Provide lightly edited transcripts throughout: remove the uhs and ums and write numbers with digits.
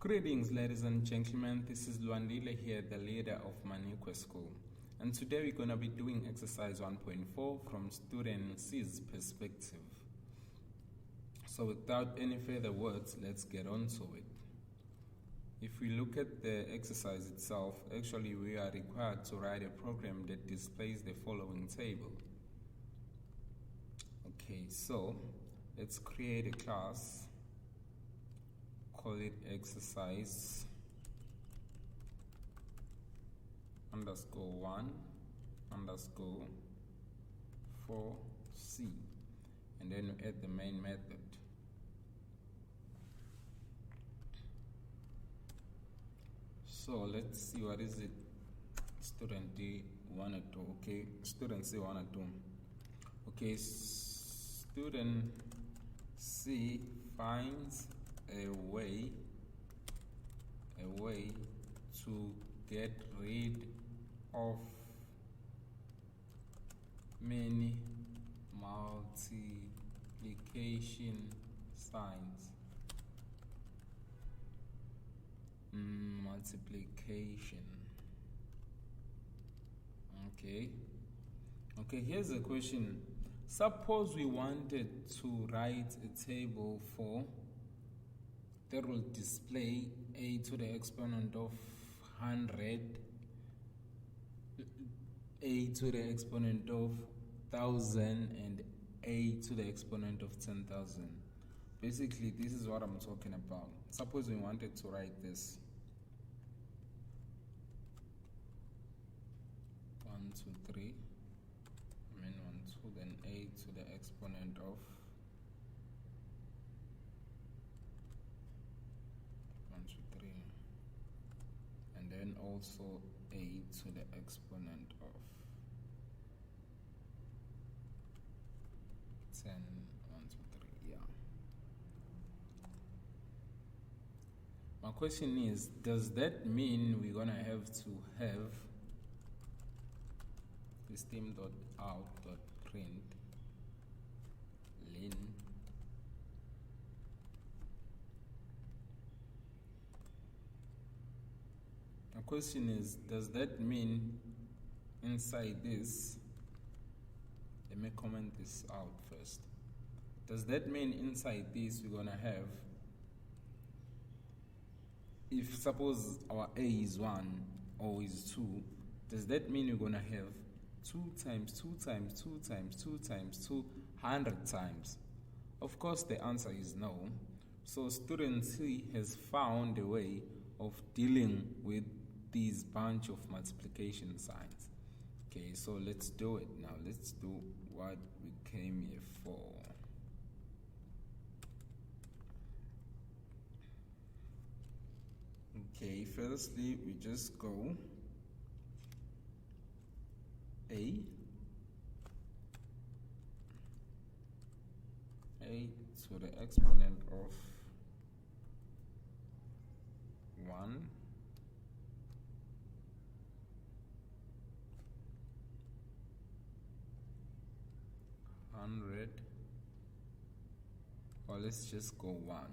Greetings, ladies and gentlemen. This is Luandile here, the leader of Manikwe School. And today we're going to be doing exercise 1.4 from student C's perspective. So without any further words, let's get on to it. If we look at the exercise itself, actually we are required to write a program that displays the following table. Okay, so let's create a class. Call it exercise _1_4C, and then we add the main method. So let's see, what is it student D wanted to do? Okay, student C wanted to do. Okay, student C finds a way to get rid of many multiplication signs. Multiplication. Okay, here's a question. Suppose we wanted to write a table that will display a to the exponent of 100, a to the exponent of 1,000, and a to the exponent of 10,000. Basically, this is what I'm talking about. Suppose we wanted to write this 1, 2, 3, 1, 2, then a to the exponent of 1, 2, 3, and then also a to the exponent of 10, 1, 2, 3, yeah. My question is, does that mean we're gonna have to have system.out.println My question is, does that mean inside this, let me comment this out first. Does that mean inside this we're gonna have, if suppose our A is 1 or is 2, does that mean we're gonna have 2 times 2 times 2 times 2 times 2, 100 times? Of course the answer is no. So student C has found a way of dealing with these bunch of multiplication signs. Okay, so let's do it now. Let's do what we came here for. Okay, firstly we just go a to the exponent of 1 100, or let's just go 1,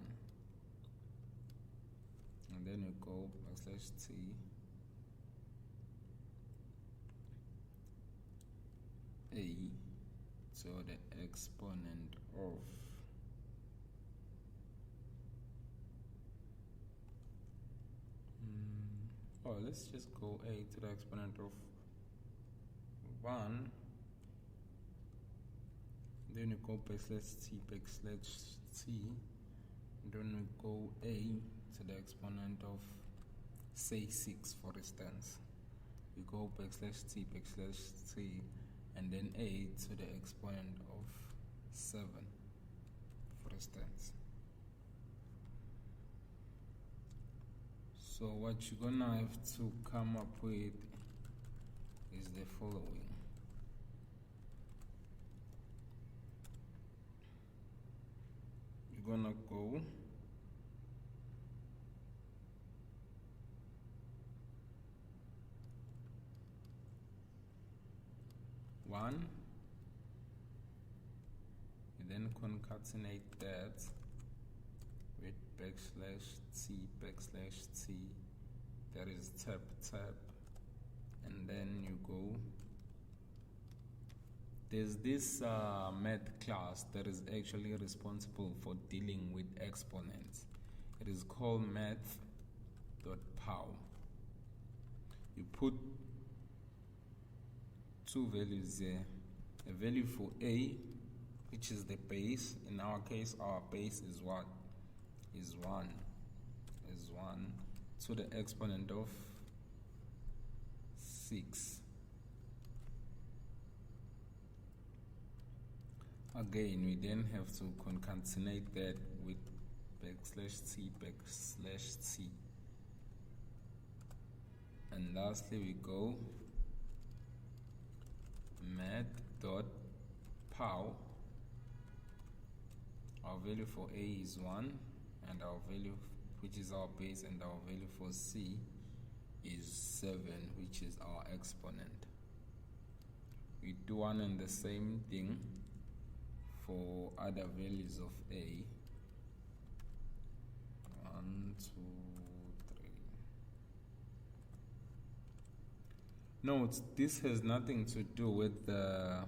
and then we go \t a to the exponent of let's just go a to the exponent of 1, then we go \t, then we go a to the exponent of, say, 6, for instance. We go \t, and then a to the exponent of 7, for instance. So what you're gonna have to come up with is the following. You're gonna go one, and then concatenate that with \t backslash t, that is tab, and then you go. There's this math class that is actually responsible for dealing with exponents. It is called math.pow. You put two values there, a value for a, which is the base. In our case, our base is what? Is 1. To the exponent of 6. Again, we then have to concatenate that with backslash t. And lastly, we go math.pow. Our value for a is 1, and our value, which is our base, and our value for c is 7, which is our exponent. We do one and the same thing for other values of a. 1, 2, 3. Note, this has nothing to do with the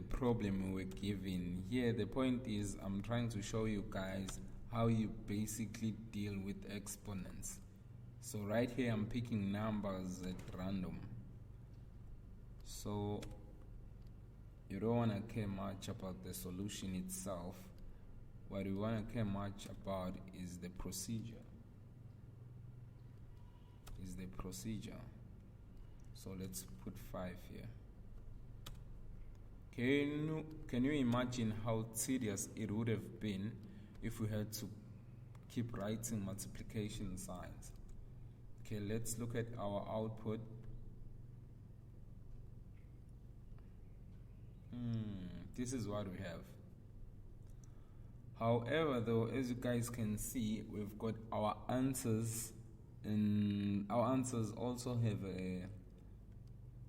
problem we were given. Here the point is, I'm trying to show you guys how you basically deal with exponents. So right here I'm picking numbers at random. So you don't want to care much about the solution itself. What you want to care much about is the procedure. So let's put 5 here. Can you imagine how tedious it would have been if we had to keep writing multiplication signs? Okay, let's look at our output. This is what we have. However, though, as you guys can see, we've got our answers, and our answers also have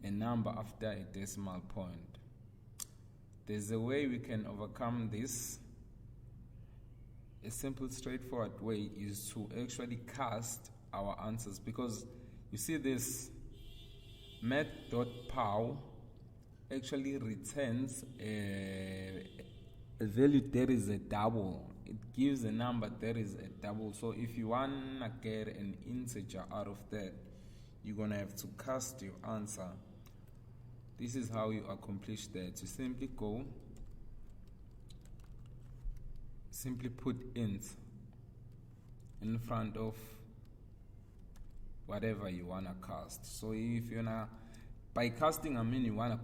a number after a decimal point. There's a way we can overcome this. A simple, straightforward way is to actually cast our answers, because you see this math.pow actually returns a value that is a double. It gives a number that is a double. So if you want to get an integer out of that, you're going to have to cast your answer. This is how you accomplish that. You simply put int in front of whatever you want to cast. So if you're not, by casting, I mean you want to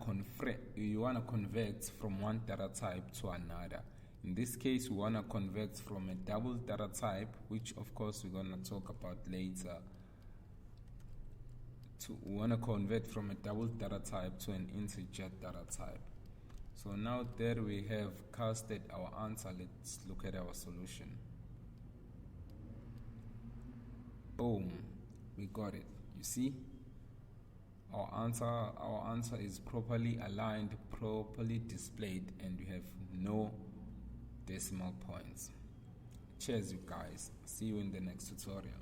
convert from one data type to another. In this case, we want to convert from a double data type, which of course we're going to talk about later. We want to convert from a double data type to an integer data type. So now that we have casted our answer, let's look at our solution. Boom, we got it. You see, our answer is properly aligned, properly displayed, and we have no decimal points. Cheers, you guys. See you in the next tutorial.